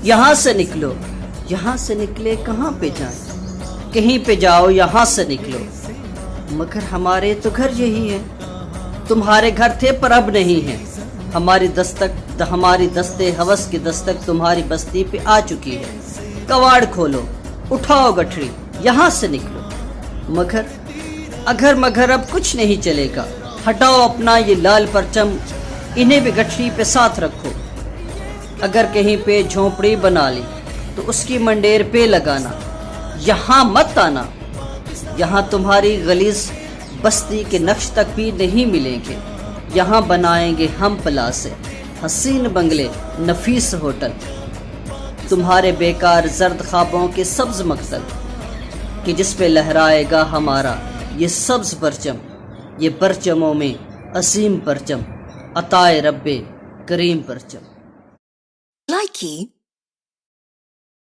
یہاں سے نکلو، یہاں سے نکلے کہاں پہ جائیں، کہیں پہ جاؤ یہاں سے نکلو، مگر ہمارے تو گھر یہی ہے، تمہارے گھر تھے پر اب نہیں ہیں، ہماری دستے ہوس کی دستک تمہاری بستی پہ آ چکی ہے، کواڑ کھولو، اٹھاؤ گٹھڑی، یہاں سے نکلو، مگر اب کچھ نہیں چلے گا، ہٹاؤ اپنا یہ لال پرچم، انہیں بھی گٹھڑی پہ ساتھ رکھو، اگر کہیں پہ جھونپڑی بنا لی تو اس کی منڈیر پہ لگانا، یہاں مت آنا، یہاں تمہاری غلیظ بستی کے نقش تک بھی نہیں ملیں گے، یہاں بنائیں گے ہم پلاسے، حسین بنگلے، نفیس ہوٹل، تمہارے بیکار زرد خوابوں کے سبز مقتل، کہ جس پہ لہرائے گا ہمارا یہ سبز پرچم، یہ پرچموں میں عظیم پرچم، عطائے رب کریم پرچم۔ Likey